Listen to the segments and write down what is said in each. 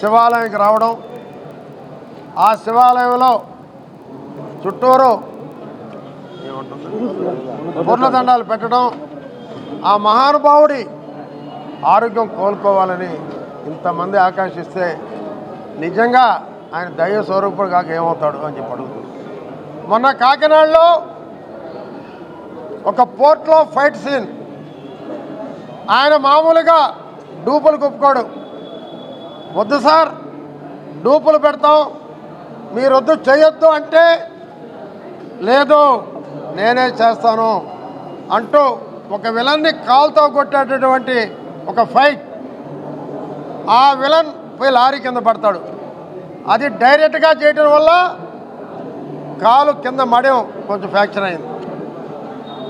శివాలయానికి రావడం, ఆ శివాలయంలో చుట్టూరు పూర్ణదండాలు పెట్టడం, ఆ మహానుభావుడి ఆరోగ్యం కోలుకోవాలని ఇంతమంది ఆకాంక్షిస్తే నిజంగా ఆయన దైవ స్వరూపుడు కాక ఏమవుతాడు అని చెప్పి అడుగుతుంది. మొన్న కాకినాడలో ఒక పోర్ట్లో ఫైట్ సీన్, ఆయన మామూలుగా డూపులు కుప్పుకోడు. వద్దు సార్, డూపులు పెడతాం, మీరు వద్దు చేయొద్దు అంటే లేదు నేనే చేస్తాను అంటూ ఒక విలన్ని కాలుతో కొట్టేటటువంటి ఒక ఫైట్, ఆ విలన్ పోయి లారీ కింద పడతాడు. అది డైరెక్ట్గా చేయటం వల్ల కాలు కింద మడం కొంచెం ఫ్రాక్చర్ అయింది.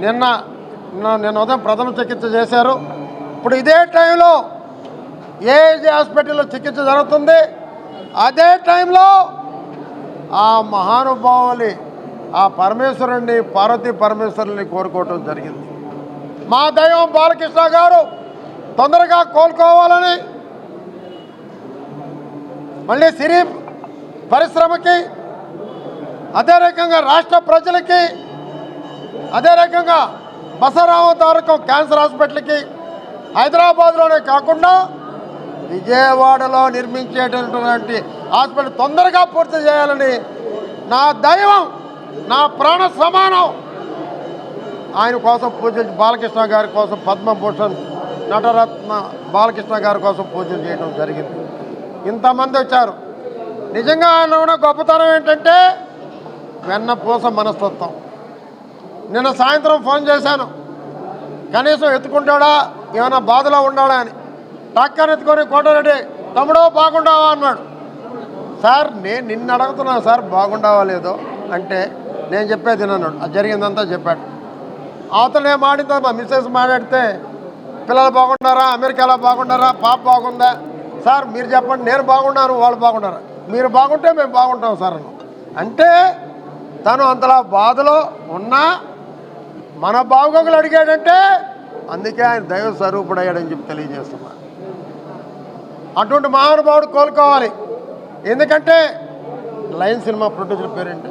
నిన్న ఉదయం ప్రథమ చికిత్స చేశారు. ఇప్పుడు ఇదే టైంలో ఏజీ హాస్పిటల్లో చికిత్స జరుగుతుంది. అదే టైంలో ఆ మహానుభావుని, ఆ పరమేశ్వరుణ్ణి, పార్వతీ పరమేశ్వరుని కోరుకోవటం జరిగింది. మా దైవం బాలకృష్ణ గారు తొందరగా కోలుకోవాలని, మళ్ళీ సినీ పరిశ్రమకి, అదే రకంగా రాష్ట్ర ప్రజలకి, అదే రకంగా బసరామ తారకం క్యాన్సర్ హాస్పిటల్కి హైదరాబాద్లోనే కాకుండా విజయవాడలో నిర్మించేటటువంటి హాస్పిటల్ తొందరగా పూర్తి చేయాలని నా దైవం, నా ప్రాణ సమానం ఆయన కోసం పూజలు, బాలకృష్ణ గారి కోసం పద్మభూషణ్ నటరత్న బాలకృష్ణ గారి కోసం పూజలు చేయడం జరిగింది. ఇంతమంది వచ్చారు. నిజంగా ఆయన ఉన్న గొప్పతనం ఏంటంటే వెన్నపూస మనస్తత్వం. నిన్న సాయంత్రం ఫోన్ చేశాను, కనీసం ఎత్తుకుంటాడా, ఏమైనా బాధలో ఉండాడా అని. టక్కని ఎత్తుకొని కోటారెడ్డి తమ్ముడో బాగుండావా అన్నాడు. సార్ నేను నిన్ను అడుగుతున్నాను సార్ బాగుండావా లేదో అంటే, నేను చెప్పేది అన్నాడు. అది జరిగిందంతా చెప్పాడు. అవతలనే మాడితే మా మిస్సెస్ మాట్లాడితే పిల్లలు బాగుండారా, అమెరికాలో బాగుండారా, పాప బాగుందా, సార్ మీరు చెప్పండి, నేను బాగున్నాను వాళ్ళు బాగుండారా, మీరు బాగుంటే మేము బాగుంటాం సార్ అన్నాం. అంటే తను అంతలా బాధలో ఉన్నా మన బాగోగులు అడిగాడంటే అందుకే ఆయన దైవ స్వరూపుడు అయ్యాడని చెప్పి తెలియజేస్తున్నా. అటువంటి మహానుభావుడు కోలుకోవాలి. ఎందుకంటే లయన్ సినిమా ప్రొడ్యూసర్ పేరేంటి,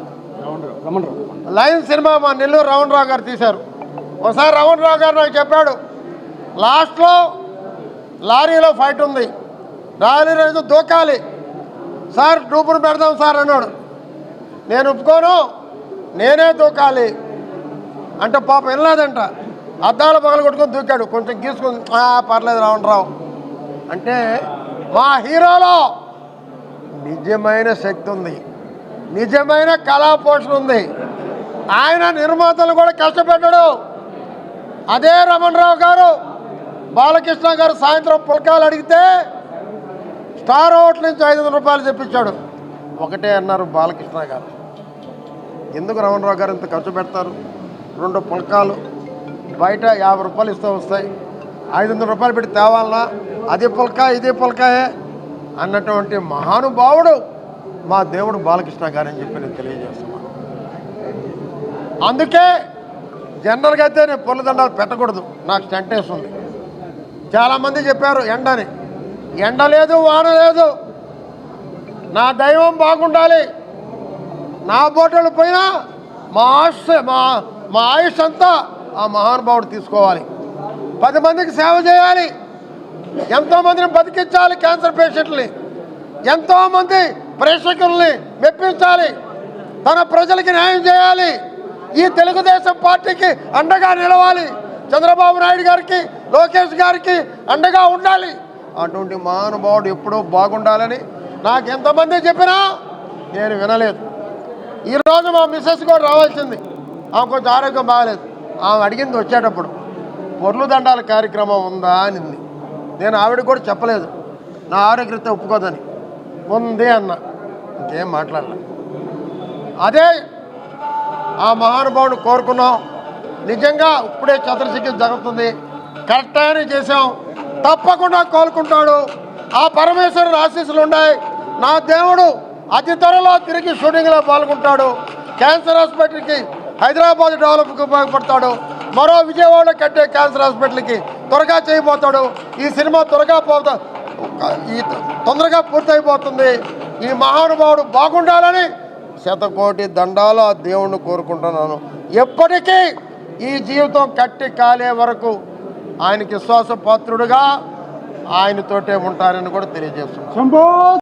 లయన్ సినిమా మా నెల్లూరు రమణరావు గారు తీశారు. ఒకసారి రమణరావు గారు నాకు చెప్పాడు, లాస్ట్లో లారీలో ఫైట్ ఉంది, లారీలో దూకాలి సార్, డూపులు పెడదాం సార్ అన్నాడు. నేను ఒప్పుకోను, నేనే దూకాలి అంటే పాప వినలేదంట. అద్దాలు పగలు కొట్టుకొని దూకాడు, కొంచెం గీసుకొని పర్లేదు రావణరావు అంటే మా హీరోలో నిజమైన శక్తి ఉంది, నిజమైన కళా పోషణ ఉంది. ఆయన నిర్మాతలు కూడా కష్టపెట్టాడు. అదే రమణరావు గారు, బాలకృష్ణ గారు సాయంత్రం పుల్కాలు అడిగితే స్టార్ హోటల్ నుంచి 500 రూపాయలు చెప్పించాడు. ఒకటే అన్నారు బాలకృష్ణ గారు, ఎందుకు రమణరావు గారు ఇంత ఖర్చు పెడతారు, 2 పుల్కాలు బయట 50 రూపాయలు ఇస్తూ వస్తాయి, 500 రూపాయలు పెట్టి తేవాలన్నా, అది పుల్కా ఇది పుల్కాయే అన్నటువంటి మహానుభావుడు మా దేవుడు బాలకృష్ణ గారు అని చెప్పి నేను తెలియజేస్తున్నాను. అందుకే జనరల్గా అయితే నేను పొల్లుదండాలు పెట్టకూడదు, నాకు స్టంట్ వేస్తుంది. చాలామంది చెప్పారు ఎండని, ఎండ లేదు వాన లేదు, నా దైవం బాగుండాలి, నా బోటలు పోయినా మా ఆయుష్ అంతా ఆ మహానుభావుడు తీసుకోవాలి. 10 మందికి సేవ చేయాలి, ఎంతోమందిని బతికించాలి, క్యాన్సర్ పేషెంట్ని ఎంతోమంది ప్రేక్షకుల్ని మెప్పించాలి, తన ప్రజలకి న్యాయం చేయాలి, ఈ తెలుగుదేశం పార్టీకి అండగా నిలవాలి, చంద్రబాబు నాయుడు గారికి లోకేష్ గారికి అండగా ఉండాలి. అటువంటి మహానుభావుడు ఎప్పుడూ బాగుండాలని నాకు ఎంతమంది చెప్పినా నేను వినలేదు. ఈరోజు మా మిస్సెస్ కూడా రావాల్సింది, ఆమె కొంచెం ఆరోగ్యం బాగలేదు. ఆమె అడిగింది వచ్చేటప్పుడు పొర్లు దండాల కార్యక్రమం ఉందా అనింది. నేను ఆవిడకి కూడా చెప్పలేదు, నా ఆరోగ్యత ఒప్పుకోదని. ఉంది అన్న, ఇంకేం మాట్లాడలే. అదే ఆ మహానుభావుని కోరుకున్నాం. నిజంగా ఇప్పుడే శస్త్రచికిత్స జరుగుతుంది, కరెక్ట్గానే చేసాం, తప్పకుండా కోలుకుంటాడు. ఆ పరమేశ్వరుని ఆశీస్సులు ఉన్నాయి. నా దేవుడు అతి త్వరలో తిరిగి షూటింగ్లో పాల్గొంటాడు. క్యాన్సర్ హాస్పిటల్కి హైదరాబాద్ డెవలప్కి ఉపయోగపడతాడు. మరో విజయవాడలో కట్టే క్యాన్సర్ హాస్పిటల్కి త్వరగా చేయబోతాడు. ఈ సినిమా త్వరగా ఈ తొందరగా పూర్తయిపోతుంది. ఈ మహానుభావుడు బాగుండాలని శతకోటి దండాలు ఆ దేవుణ్ణి కోరుకుంటున్నాను. ఎప్పటికీ ఈ జీవితం కట్టి కాలే వరకు ఆయనకి విశ్వాస పాత్రుడుగా ఆయనతోటే ఉంటానని కూడా తెలియజేస్తున్నాను.